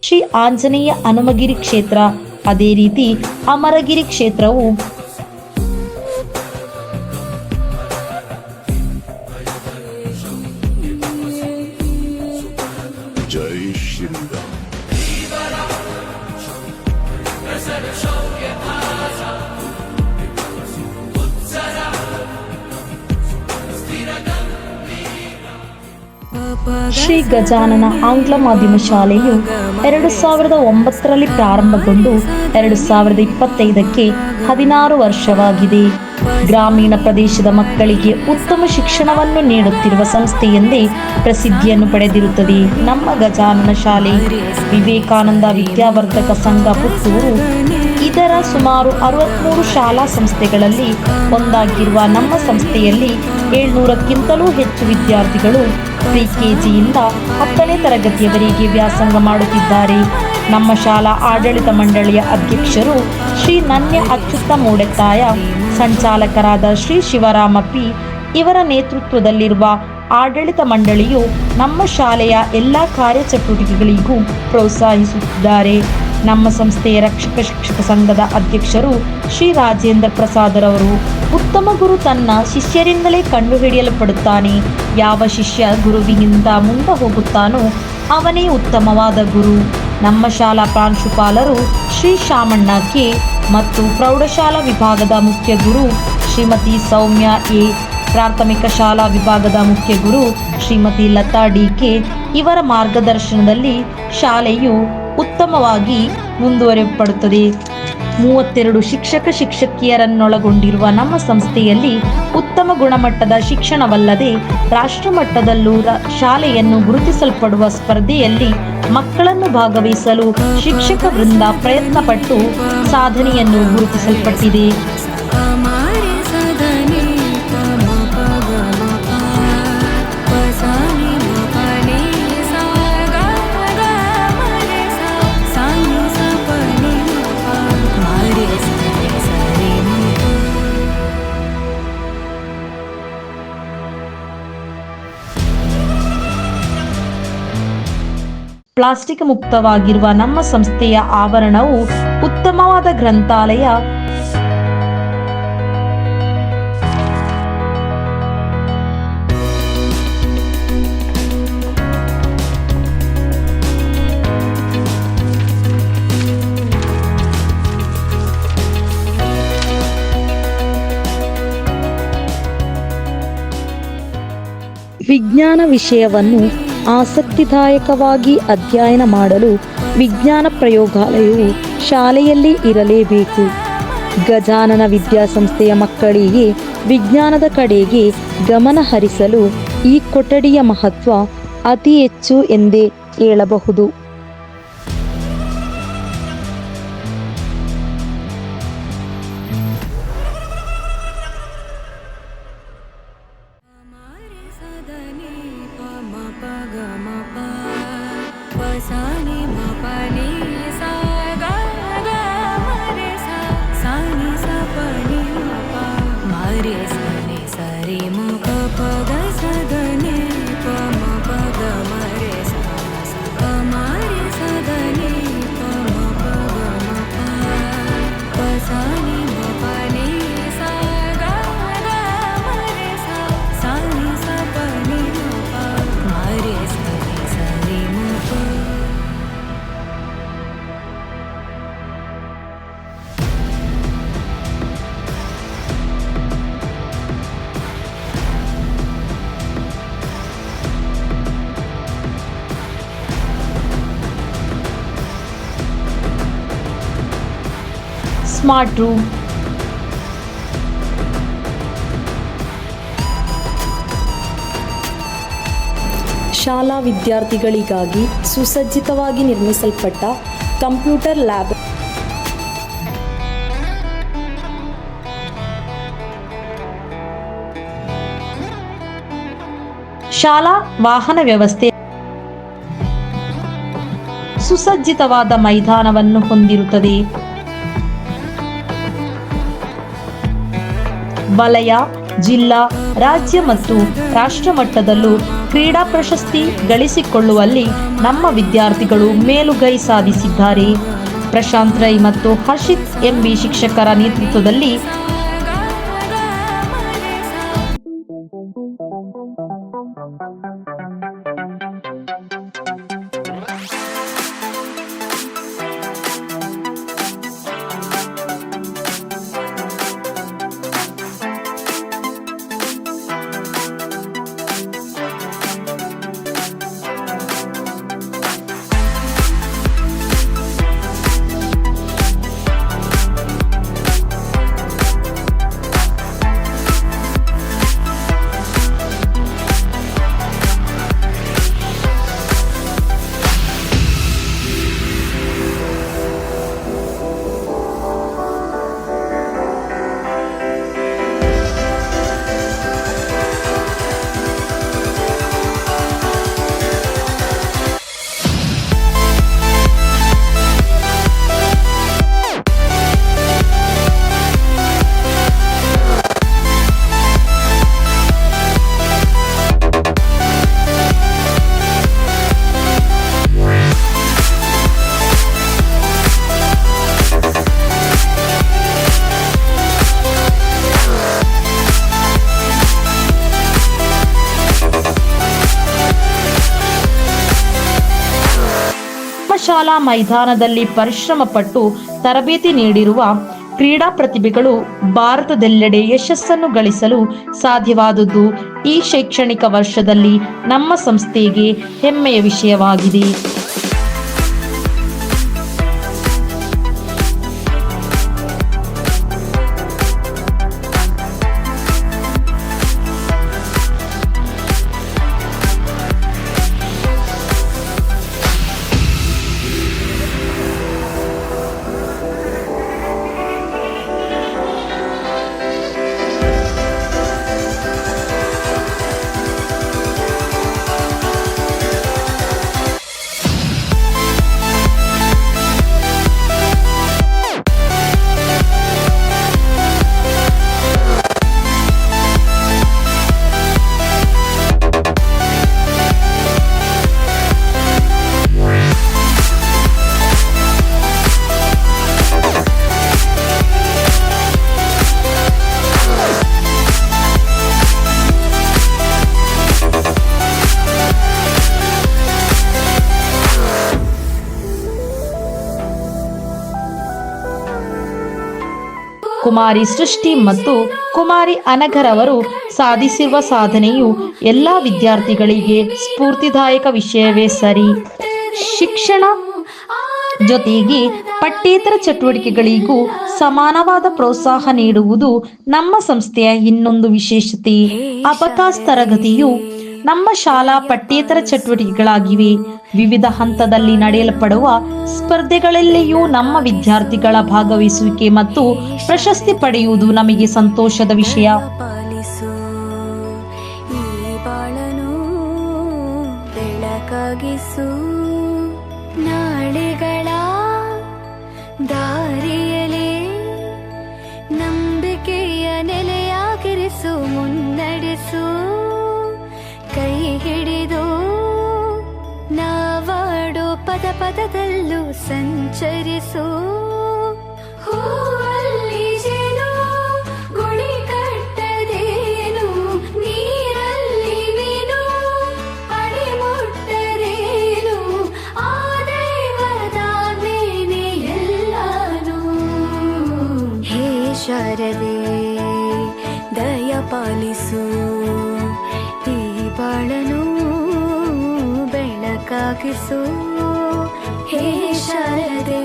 ಶ್ರೀ ಆಂಜನೇಯ ಹನುಮಗಿರಿ ಕ್ಷೇತ್ರ, ಅದೇ ರೀತಿ ಅಮರಗಿರಿ ಕ್ಷೇತ್ರವು ಜೈ ಶ್ರೀರಾಮ್. ಶ್ರೀ ಗಜಾನನ ಆಂಗ್ಲ ಮಾಧ್ಯಮ ಶಾಲೆಯು 2009ರಲ್ಲಿ ಪ್ರಾರಂಭಗೊಂಡು 2025ಕ್ಕೆ 16 ವರ್ಷವಾಗಿದೆ. ಗ್ರಾಮೀಣ ಪ್ರದೇಶದ ಮಕ್ಕಳಿಗೆ ಉತ್ತಮ ಶಿಕ್ಷಣವನ್ನು ನೀಡುತ್ತಿರುವ ಸಂಸ್ಥೆ ಎಂದೇ ಪ್ರಸಿದ್ಧಿಯನ್ನು ಪಡೆದಿರುತ್ತದೆ. ನಮ್ಮ ಗಜಾನನ ಶಾಲೆ ವಿವೇಕಾನಂದ ವಿದ್ಯಾವರ್ಧಕ ಸಂಘ ಪುತ್ತೂರು ಇದರ ಸುಮಾರು 63 ಶಾಲಾ ಸಂಸ್ಥೆಗಳಲ್ಲಿ ಒಂದಾಗಿರುವ ನಮ್ಮ ಸಂಸ್ಥೆಯಲ್ಲಿ 700ಕ್ಕಿಂತಲೂ ಹೆಚ್ಚು ವಿದ್ಯಾರ್ಥಿಗಳು ಪ್ರಿ-ಕೆಜಿಯಿಂದ 10ನೇ ತರಗತಿಯವರೆಗೆ ವ್ಯಾಸಂಗ ಮಾಡುತ್ತಿದ್ದಾರೆ. ನಮ್ಮ ಶಾಲಾ ಆಡಳಿತ ಮಂಡಳಿಯ ಅಧ್ಯಕ್ಷರು ಶ್ರೀ ನನ್ಯ ಅಚ್ಯುತ ಮೂಡೆತ್ತಾಯ, ಸಂಚಾಲಕರಾದ ಶ್ರೀ ಶಿವರಾಮ ಪಿ ಇವರ ನೇತೃತ್ವದಲ್ಲಿರುವ ಆಡಳಿತ ಮಂಡಳಿಯು ನಮ್ಮ ಶಾಲೆಯ ಎಲ್ಲ ಕಾರ್ಯಚಟುವಟಿಕೆಗಳಿಗೂ ಪ್ರೋತ್ಸಾಹಿಸುತ್ತಿದ್ದಾರೆ. ನಮ್ಮ ಸಂಸ್ಥೆಯ ರಕ್ಷಕ ಶಿಕ್ಷಕ ಸಂಘದ ಅಧ್ಯಕ್ಷರು ಶ್ರೀ ರಾಜೇಂದ್ರ ಪ್ರಸಾದರವರು, ಉತ್ತಮ ಗುರು ತನ್ನ ಶಿಷ್ಯರಿಂದಲೇ ಕಂಡುಹಿಡಿಯಲ್ಪಡುತ್ತಾನೆ. ಯಾವ ಶಿಷ್ಯ ಗುರುವಿನಿಂದ ಮುಂದೆ ಹೋಗುತ್ತಾನೋ ಅವನೇ ಉತ್ತಮವಾದ ಗುರು. ನಮ್ಮ ಶಾಲಾ ಪ್ರಾಂಶುಪಾಲರು ಶ್ರೀ ಶಾಮಣ್ಣ ಕೆ ಮತ್ತು ಪ್ರೌಢಶಾಲಾ ವಿಭಾಗದ ಮುಖ್ಯ ಗುರು ಶ್ರೀಮತಿ ಸೌಮ್ಯ ಎ, ಪ್ರಾಥಮಿಕ ಶಾಲಾ ವಿಭಾಗದ ಮುಖ್ಯ ಗುರು ಶ್ರೀಮತಿ ಲತಾ ಡಿ ಕೆ ಇವರ ಮಾರ್ಗದರ್ಶನದಲ್ಲಿ ಶಾಲೆಯು ಉತ್ತಮವಾಗಿ ಮುಂದುವರಿಯಲ್ಪಡುತ್ತದೆ. 32 ಶಿಕ್ಷಕ ಶಿಕ್ಷಕಿಯರನ್ನೊಳಗೊಂಡಿರುವ ನಮ್ಮ ಸಂಸ್ಥೆಯಲ್ಲಿ ಉತ್ತಮ ಗುಣಮಟ್ಟದ ಶಿಕ್ಷಣವಲ್ಲದೆ ರಾಷ್ಟ್ರಮಟ್ಟದಲ್ಲೂ ಶಾಲೆಯನ್ನು ಗುರುತಿಸಲ್ಪಡುವ ಸ್ಪರ್ಧೆಯಲ್ಲಿ ಮಕ್ಕಳನ್ನು ಭಾಗವಹಿಸಲು ಶಿಕ್ಷಕ ವೃಂದ ಪ್ರಯತ್ನಪಟ್ಟು ಸಾಧನೆಯನ್ನು ಗುರುತಿಸಲ್ಪಟ್ಟಿದೆ. ಪ್ಲಾಸ್ಟಿಕ್ ಮುಕ್ತವಾಗಿರುವ ನಮ್ಮ ಸಂಸ್ಥೆಯ ಆವರಣವು ಉತ್ತಮವಾದ ಗ್ರಂಥಾಲಯ, ವಿಜ್ಞಾನ ವಿಷಯವನ್ನು ಆಸಕ್ತಿದಾಯಕವಾಗಿ ಅಧ್ಯಯನ ಮಾಡಲು ವಿಜ್ಞಾನ ಪ್ರಯೋಗಾಲಯವು ಶಾಲೆಯಲ್ಲಿ ಇರಲೇಬೇಕು. ಗಜಾನನ ವಿದ್ಯಾಸಂಸ್ಥೆಯ ಮಕ್ಕಳಿಗೆ ವಿಜ್ಞಾನದ ಕಡೆಗೆ ಗಮನ ಹರಿಸಲು ಈ ಕೊಠಡಿಯ ಮಹತ್ವ ಅತಿ ಹೆಚ್ಚು ಎಂದೇ ಹೇಳಬಹುದು. ಸ್ಮಾರ್ಟ್ ರೂಮ್, ಶಾಲಾ ವಿದ್ಯಾರ್ಥಿಗಳಿಗಾಗಿ ಸುಸಜ್ಜಿತವಾಗಿ ನಿರ್ಮಿಸಲ್ಪಟ್ಟ ಕಂಪ್ಯೂಟರ್ ಲ್ಯಾಬ್, ಶಾಲಾ ವಾಹನ ವ್ಯವಸ್ಥೆ, ಸುಸಜ್ಜಿತವಾದ ಮೈದಾನವನ್ನು ಹೊಂದಿರುತ್ತದೆ. ವಲಯ, ಜಿಲ್ಲಾ ರಾಜ್ಯ ಮತ್ತು ರಾಷ್ಟ್ರ ಮಟ್ಟದಲ್ಲೂ ಕ್ರೀಡಾ ಪ್ರಶಸ್ತಿ ಗಳಿಸಿಕೊಳ್ಳುವಲ್ಲಿ ನಮ್ಮ ವಿದ್ಯಾರ್ಥಿಗಳು ಮೇಲುಗೈ ಸಾಧಿಸಿದ್ದಾರೆ. ಪ್ರಶಾಂತ್ ರೈ ಮತ್ತು ಹರ್ಷಿತ್ ಎಂಬಿ ಶಿಕ್ಷಕರ ನೇತೃತ್ವದಲ್ಲಿ ಶಾಲಾ ಮೈದಾನದಲ್ಲಿ ಪರಿಶ್ರಮ ಪಟ್ಟು ತರಬೇತಿ ನೀಡಿರುವ ಕ್ರೀಡಾ ಪ್ರತಿಭೆಗಳು ಭಾರತದೆಲ್ಲೆಡೆ ಯಶಸ್ಸನ್ನು ಗಳಿಸಲು ಸಾಧ್ಯವಾದದ್ದು ಈ ಶೈಕ್ಷಣಿಕ ವರ್ಷದಲ್ಲಿ ನಮ್ಮ ಸಂಸ್ಥೆಗೆ ಹೆಮ್ಮೆಯ ವಿಷಯವಾಗಿದೆ. ಕುಮಾರಿ ಸೃಷ್ಟಿ ಮತ್ತು ಕುಮಾರಿ ಅನಘರ್ ಅವರು ಸಾಧಿಸಿರುವ ಸಾಧನೆಯು ಎಲ್ಲ ವಿದ್ಯಾರ್ಥಿಗಳಿಗೆ ಸ್ಫೂರ್ತಿದಾಯಕ ವಿಷಯವೇ ಸರಿ. ಶಿಕ್ಷಣ ಜೊತೆಗೆ ಪಠ್ಯೇತರ ಚಟುವಟಿಕೆಗಳಿಗೂ ಸಮಾನವಾದ ಪ್ರೋತ್ಸಾಹ ನೀಡುವುದು ನಮ್ಮ ಸಂಸ್ಥೆಯ ಇನ್ನೊಂದು ವಿಶೇಷತೆ. ಅಬಕಾಸ್ ತರಗತಿಯು ನಮ್ಮ ಶಾಲಾ ಪಠ್ಯೇತರ ಚಟುವಟಿಕೆಗಳಾಗಿವೆ. ವಿವಿಧ ಹಂತದಲ್ಲಿ ನಡೆಯಲ್ಪಡುವ ಸ್ಪರ್ಧೆಗಳಲ್ಲಿಯೂ ನಮ್ಮ ವಿದ್ಯಾರ್ಥಿಗಳ ಭಾಗವಹಿಸುವಿಕೆ ಮತ್ತು ಪ್ರಶಸ್ತಿ ಪಡೆಯುವುದು ನಮಗೆ ಸಂತೋಷದ ವಿಷಯ. ನಾಳೆಗಳ ದಾರಿಯಲೇ ನಂಬಿಕೆಯ ನೆಲೆಯಾಗಿರಿಸು, ಮುನ್ನಡೆಸು, ಕೈ ಹಿಡಿದು ನಾವಾಡೋ ಪದ ಪದದಲ್ಲೂ ಸಂಚರಿಸು. ಹೂವಲ್ಲಿ ಜೇನು ಗುಡಿ ಕಟ್ಟದೇನು, ನೀರಲ್ಲಿ ಮೀನು ಅಡಿ ಮುಟ್ಟರೇನು, ಆ ದೈವದಾಜ್ಞೆನೇ ಎಲ್ಲಾನು. ಹೇ ಶಾರದೆ ದಯ ಪಾಲಿಸು, ಈ ಬಾಳನು ಬೆಳಕಾಗಿಸು. ಹೇ ಶಾರದೆ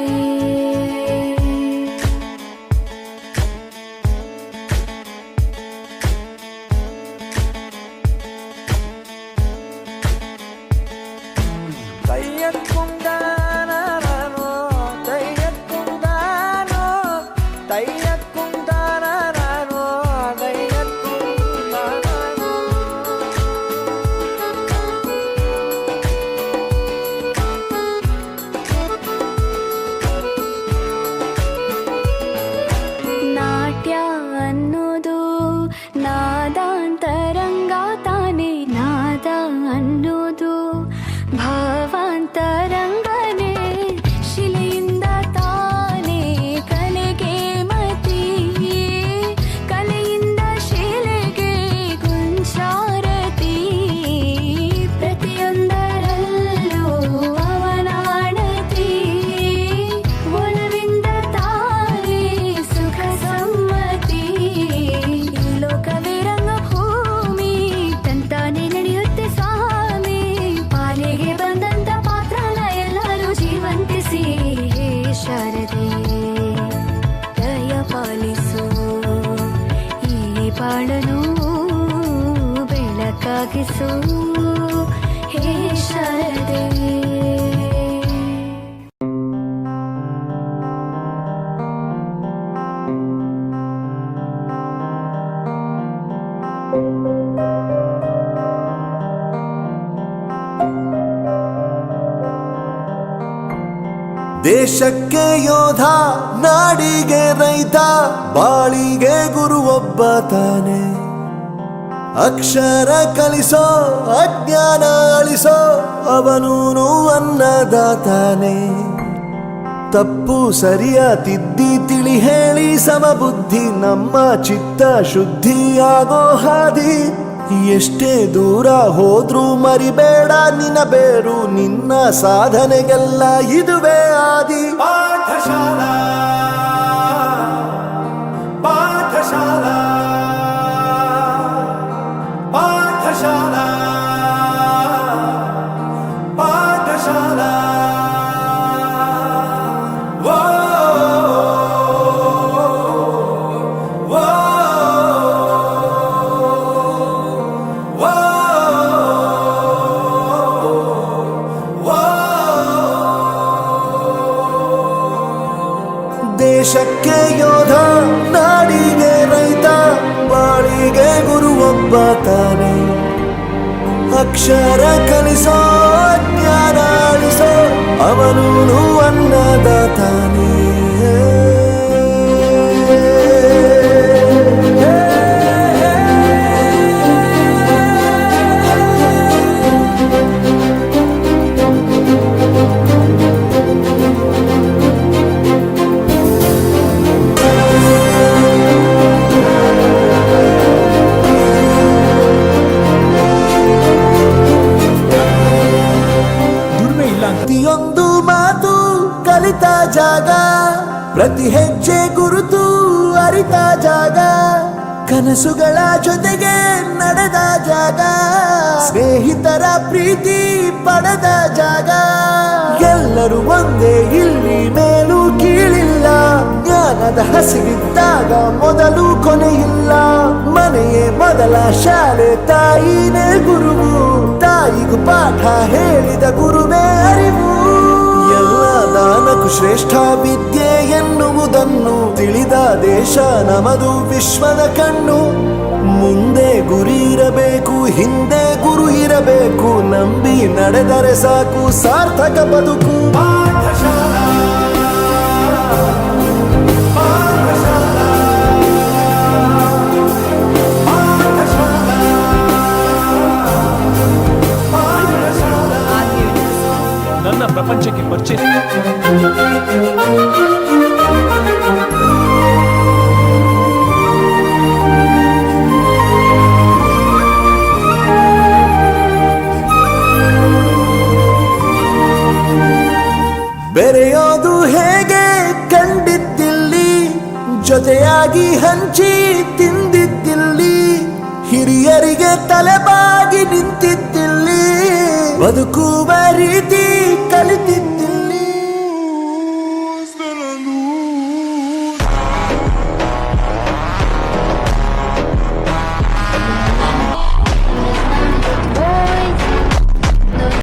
ಬಾಳನು ಬೆಳಕಾಗಿಸು ಹೇ ಶಾರದೆ. ದೇಶಕ್ಕೆ ಯೋಧ, ನಾಡಿಗೆ ರೈತ, ಬಾಳಿಗೆ ಗುರು ಒಬ್ಬ ತಾನೆ. ಅಕ್ಷರ ಕಲಿಸೋ, ಅಜ್ಞಾನ ಅಳಿಸೋ, ಅವನೂನು ಅನ್ನದಾತಾನೆ. ತಪ್ಪು ಸರಿಯ ತಿದ್ದಿ ತಿಳಿ ಹೇಳಿ ಸಮಬುದ್ಧಿ ನಮ್ಮ ಚಿತ್ತ ಶುದ್ಧಿಯಾಗೋ ಹಾದಿ. ಎಷ್ಟೇ ದೂರ ಹೋದ್ರೂ ಮರಿಬೇಡ ನಿನ್ನ ಬೇರು, ನಿನ್ನ ಸಾಧನೆಗೆಲ್ಲ ಇದುವೇ ಆದಿ. ಪಾಠಶಾಲಾ ಪಾಠಶಾಲಾ ಪಾಠಶಾಲಾ ಪಾಠಶಾಲಾ. ದೇಶಕ್ಕೆ ಯೋಧ, ನಾಡಿಗೆ ರೈತ, ಬಾಳಿಗೆ ಗುರು ಒಬ್ಬ ತಾನೆ. ಅಕ್ಷರ ಕಲಿಸೋ, ಜ್ಞಾನ ಅಳಿಸೋ, ಅವನೂನು ಅನ್ನದಾತಾನೆ. ಪ್ರತಿಯೊಂದು ಮಾತು ಕಲಿತ ಜಾಗ, ಪ್ರತಿ ಹೆಜ್ಜೆ ಗುರುತು ಅರಿತ ಜಾಗ, ಕನಸುಗಳ ಜೊತೆಗೆ ನಡೆದ ಜಾಗ, ಸ್ನೇಹಿತರ ಪ್ರೀತಿ ಪಡೆದ ಜಾಗ. ಎಲ್ಲರೂ ಒಂದೇ, ಇಲ್ಲಿ ಮೇಲೂ ಕೀಳಿಲ್ಲ, ಜ್ಞಾನದ ಹಸಿವಿದ್ದಾಗ ಮೊದಲು ಕೊನೆಯಿಲ್ಲ. ಮನೆಯೇ ಮೊದಲ ಶಾಲೆ, ತಾಯಿನೇ ಗುರುವು, ತಾಯಿಗೂ ಪಾಠ ಹೇಳಿದ ಗುರುವೇ ಅರಿವು. ಎಲ್ಲ ದಾನಕ್ಕೂ ಶ್ರೇಷ್ಠ ವಿದ್ಯೆ ಎನ್ನುವುದನ್ನು ತಿಳಿದ ದೇಶ ನಮದು ವಿಶ್ವದ ಕಣ್ಣು. ಮುಂದೆ ಗುರಿ ಇರಬೇಕು, ಹಿಂದೆ ಗುರು ಇರಬೇಕು, ನಂಬಿ ನಡೆದರೆ ಸಾಕು ಸಾರ್ಥಕ ಬದುಕು. ಪಾಠಶಾಲಾ ಪಾಠಶಾಲಾ ಪಾಠಶಾಲಾ ಪಾಠಶಾಲಾ. ನನ್ನ ಪ್ರಪಂಚಕ್ಕೆ ಪರಿಚಯ. ಬೆರೆಯೋದು ಹೇಗೆ ಕಂಡಿದ್ದಿಲ್ಲಿ, ಜೊತೆಯಾಗಿ ಹಂಚಿ ತಿಂದಿದ್ದಿಲ್ಲಿ, ಹಿರಿಯರಿಗೆ ತಲೆಬಾಗಿ ನಿಂತಿದ್ದಿಲ್ಲಿ. ಬದುಕು